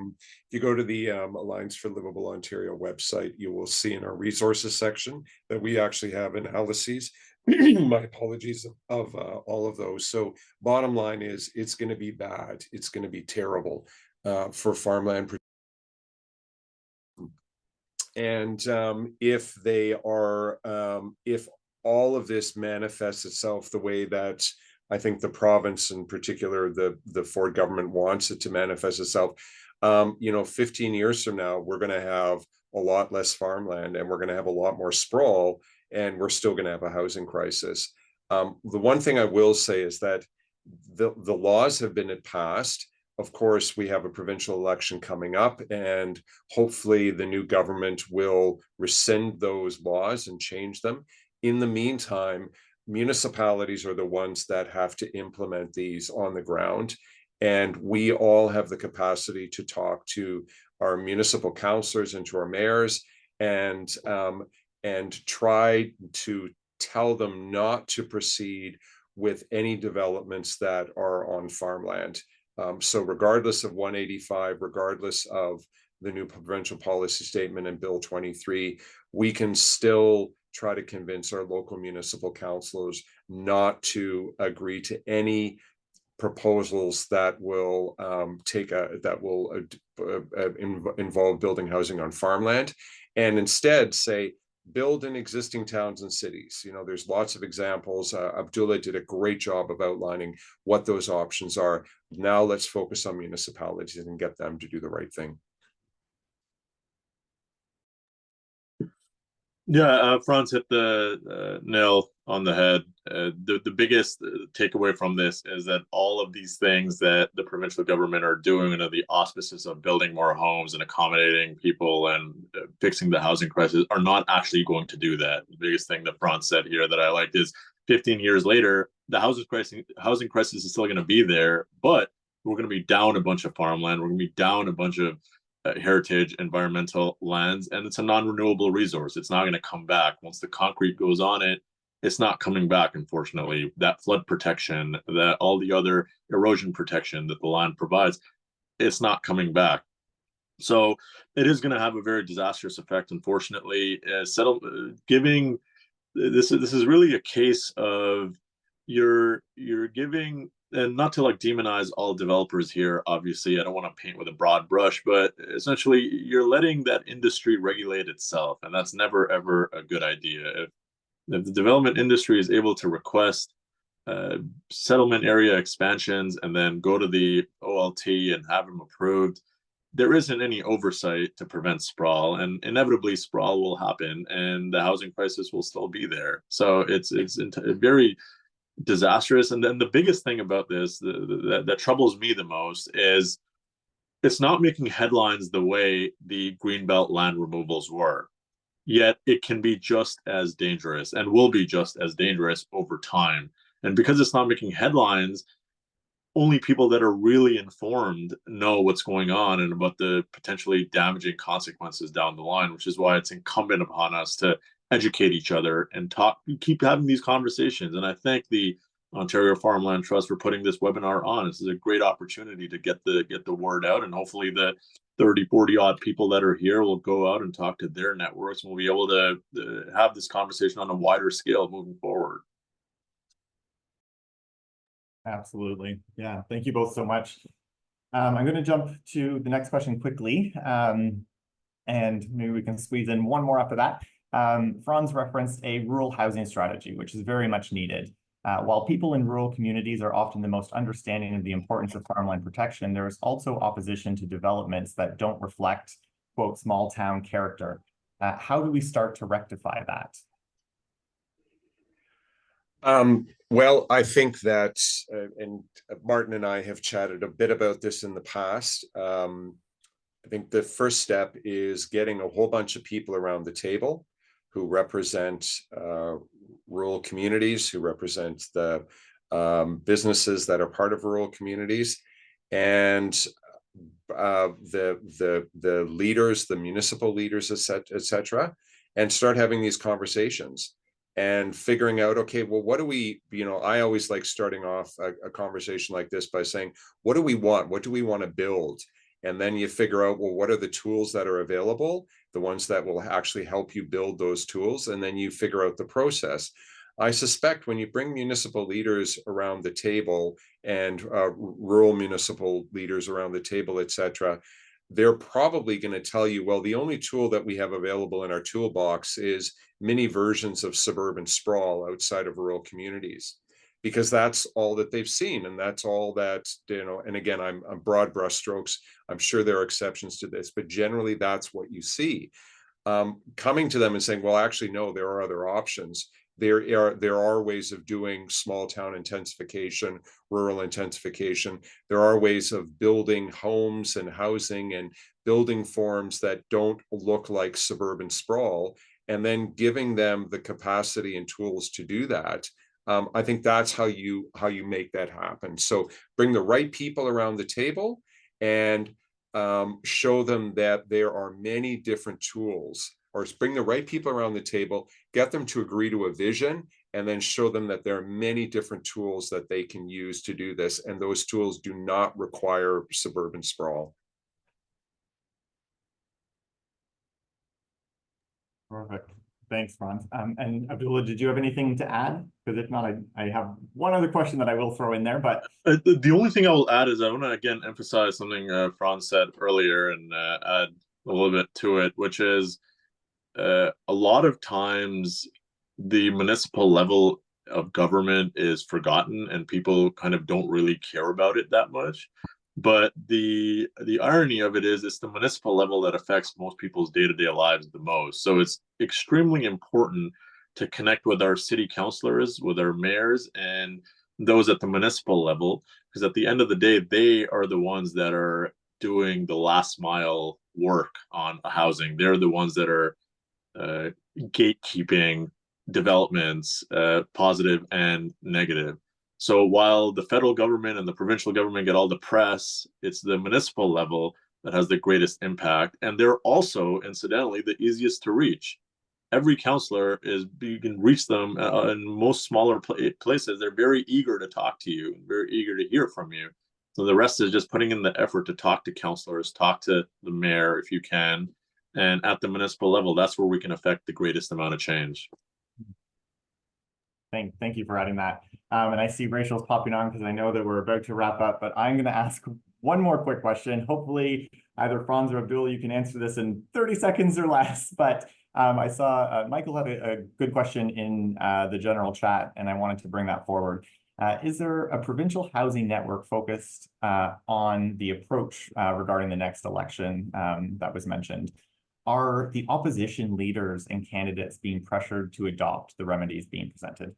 you go to the Alliance for Liveable Ontario website, you will see in our resources section that we actually have analyses, my apologies, of all of those. So bottom line is, it's going to be bad. It's going to be terrible for farmland. And if all of this manifests itself the way that I think the province, in particular, the Ford government wants it to manifest itself, 15 years from now, we're going to have a lot less farmland, and we're going to have a lot more sprawl, and we're still going to have a housing crisis. The one thing I will say is that the laws have been passed. Of course, we have a provincial election coming up, and hopefully the new government will rescind those laws and change them. In the meantime, municipalities are the ones that have to implement these on the ground. And we all have the capacity to talk to our municipal councillors and to our mayors and try to tell them not to proceed with any developments that are on farmland. So regardless of 185, regardless of the new provincial policy statement and Bill 23, we can still try to convince our local municipal councillors not to agree to any proposals that will involve building housing on farmland, and instead say, build in existing towns and cities. You know, there's lots of examples. Abdullah did a great job of outlining what those options are. Now let's focus on municipalities and get them to do the right thing. Yeah, Franz hit the nail on the head. The biggest takeaway from this is that all of these things that the provincial government are doing under the auspices of building more homes and accommodating people and fixing the housing crisis are not actually going to do that. The biggest thing that Franz said here that I liked is 15 years later, the housing crisis is still going to be there, but we're going to be down a bunch of farmland. We're going to be down a bunch of heritage environmental lands, and it's a non-renewable resource. It's not going to come back. Once the concrete goes on it, it's not coming back, unfortunately. That flood protection, that all the other erosion protection that the land provides, it's not coming back. So it is going to have a very disastrous effect, unfortunately. This is really a case of you're giving, and not to like demonize all developers here, obviously, I don't want to paint with a broad brush, but essentially you're letting that industry regulate itself. And that's never, ever a good idea. If the development industry is able to request settlement area expansions and then go to the OLT and have them approved, there isn't any oversight to prevent sprawl, and inevitably sprawl will happen and the housing crisis will still be there. So it's very disastrous. And then the biggest thing about this that troubles me the most is it's not making headlines the way the Greenbelt land removals were, yet it can be just as dangerous and will be just as dangerous over time. And because it's not making headlines, only people that are really informed know what's going on and about the potentially damaging consequences down the line, which is why it's incumbent upon us to educate each other and keep having these conversations. And I thank the Ontario Farmland Trust for putting this webinar on. This is a great opportunity to get the word out, and hopefully the 30-40 odd people that are here will go out and talk to their networks, and we'll be able to have this conversation on a wider scale moving forward. Absolutely. Yeah. Thank you both so much. I'm going to jump to the next question quickly, and maybe we can squeeze in one more after that. Franz referenced a rural housing strategy, which is very much needed. While people in rural communities are often the most understanding of the importance of farmland protection, there is also opposition to developments that don't reflect, quote, small town character. How do we start to rectify that? Well, I think that, and Martin and I have chatted a bit about this in the past. I think the first step is getting a whole bunch of people around the table who represent rural communities, who represent the businesses that are part of rural communities, and the leaders, the municipal leaders, et cetera, and start having these conversations and figuring out, okay, well, what do we, I always like starting off a conversation like this by saying, what do we want? What do we want to build? And then you figure out, well, what are the tools that are available, the ones that will actually help you build those tools, and then you figure out the process. I suspect when you bring municipal leaders around the table and rural municipal leaders around the table, et cetera, they're probably going to tell you, well, the only tool that we have available in our toolbox is mini versions of suburban sprawl outside of rural communities, because that's all that they've seen. And that's all that, and again, I'm broad brush strokes. I'm sure there are exceptions to this, but generally that's what you see. Coming to them and saying, well, actually, no, there are other options. there are ways of doing small town intensification, rural intensification. There are ways of building homes and housing and building forms that don't look like suburban sprawl, and then giving them the capacity and tools to do that. I think that's how you make that happen. So bring the right people around the table and show them that there are many different tools, or bring the right people around the table, get them to agree to a vision, and then show them that there are many different tools that they can use to do this. And those tools do not require suburban sprawl. Perfect. Thanks, Franz. And Abdullah, did you have anything to add? Because if not, I have one other question that I will throw in there, but the only thing I will add is I want to again emphasize something Franz said earlier and add a little bit to it, which is a lot of times the municipal level of government is forgotten and people kind of don't really care about it that much. But the irony of it is it's the municipal level that affects most people's day-to-day lives the most. So it's extremely important to connect with our city councilors, with our mayors, and those at the municipal level, because at the end of the day, they are the ones that are doing the last mile work on housing. They're the ones that are gatekeeping developments, positive and negative. So while the federal government and the provincial government get all the press, it's the municipal level that has the greatest impact. And they're also, incidentally, the easiest to reach. Every councillor you can reach them in most smaller places. They're very eager to talk to you, very eager to hear from you. So the rest is just putting in the effort to talk to councillors, talk to the mayor if you can. And at the municipal level, that's where we can affect the greatest amount of change. Thank you for adding that. And I see Rachel's popping on because I know that we're about to wrap up, but I'm going to ask one more quick question. Hopefully either Franz or Abdullah, you can answer this in 30 seconds or less, but I saw Michael had a good question in the general chat and I wanted to bring that forward. Is there a provincial housing network focused on the approach regarding the next election that was mentioned? Are the opposition leaders and candidates being pressured to adopt the remedies being presented?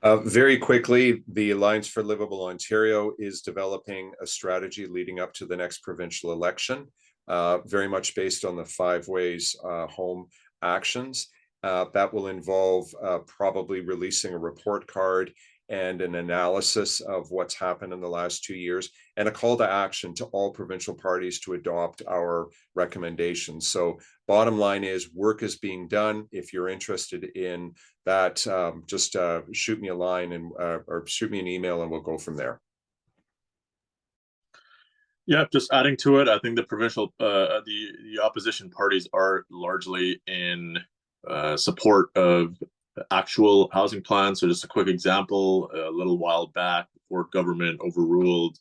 Very quickly, the Alliance for Liveable Ontario is developing a strategy leading up to the next provincial election, very much based on the 5 ways home actions. That will involve probably releasing a report card and an analysis of what's happened in the last 2 years, and a call to action to all provincial parties to adopt our recommendations. So bottom line is work is being done. If you're interested in that, just shoot me a line and or shoot me an email and we'll go from there. Yeah, just adding to it, I think the provincial, the opposition parties are largely in support of actual housing plans. So just a quick example, a little while back, before government overruled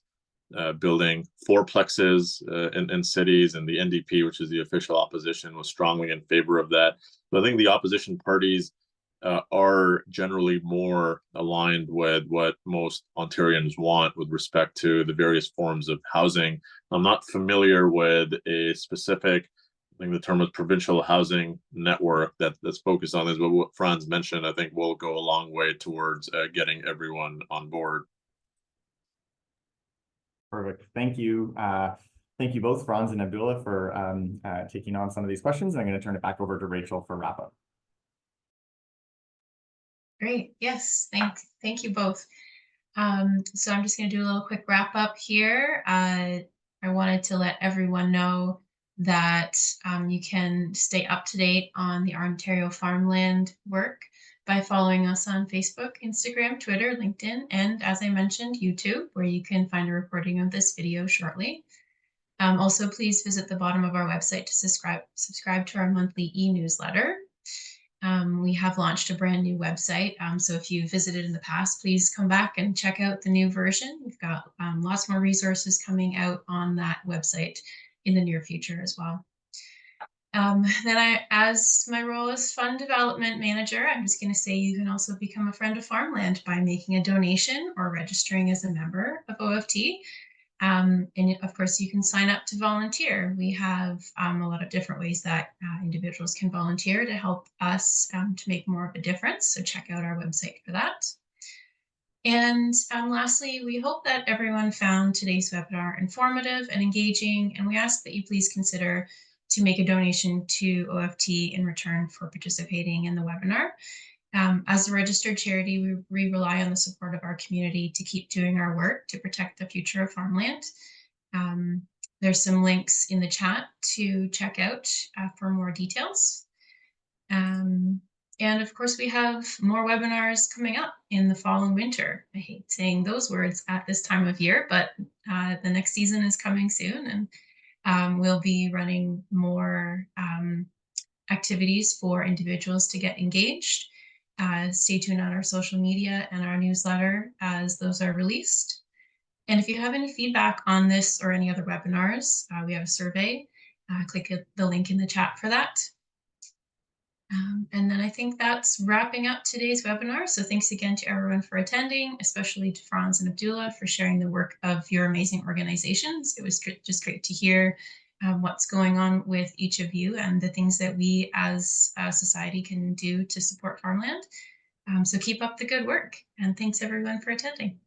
building fourplexes in cities, and the NDP, which is the official opposition, was strongly in favor of that. So I think the opposition parties are generally more aligned with what most Ontarians want with respect to the various forms of housing. I'm not familiar with a specific, I think the term is provincial housing network that's focused on this, but what Franz mentioned, I think will go a long way towards getting everyone on board. Perfect. Thank you. Thank you both, Franz and Abdullah, for taking on some of these questions. I'm going to turn it back over to Rachel for wrap up. Great. Yes. Thank you both. So I'm just going to do a little quick wrap up here. I wanted to let everyone know that you can stay up to date on the Ontario Farmland work by following us on Facebook, Instagram, Twitter, LinkedIn, and as I mentioned, YouTube, where you can find a recording of this video shortly. Also, please visit the bottom of our website to subscribe to our monthly e-newsletter. We have launched a brand new website, so if you visited in the past, please come back and check out the new version. We've got lots more resources coming out on that website in the near future as well. Then as my role as Fund Development Manager, I'm just going to say you can also become a friend of Farmland by making a donation or registering as a member of OFT. And of course, you can sign up to volunteer. We have a lot of different ways that individuals can volunteer to help us to make more of a difference. So check out our website for that. And lastly, we hope that everyone found today's webinar informative and engaging, and we ask that you please consider to make a donation to OFT in return for participating in the webinar. As a registered charity, we rely on the support of our community to keep doing our work to protect the future of farmland. There's some links in the chat to check out for more details. And of course, we have more webinars coming up in the fall and winter. I hate saying those words at this time of year, but the next season is coming soon, and we'll be running more activities for individuals to get engaged. Stay tuned on our social media and our newsletter as those are released. And if you have any feedback on this or any other webinars, we have a survey. Click the link in the chat for that. And then I think that's wrapping up today's webinar. So thanks again to everyone for attending, especially to Franz and Abdullah for sharing the work of your amazing organizations. It was just great to hear what's going on with each of you and the things that we as a society can do to support farmland. So keep up the good work, and thanks everyone for attending.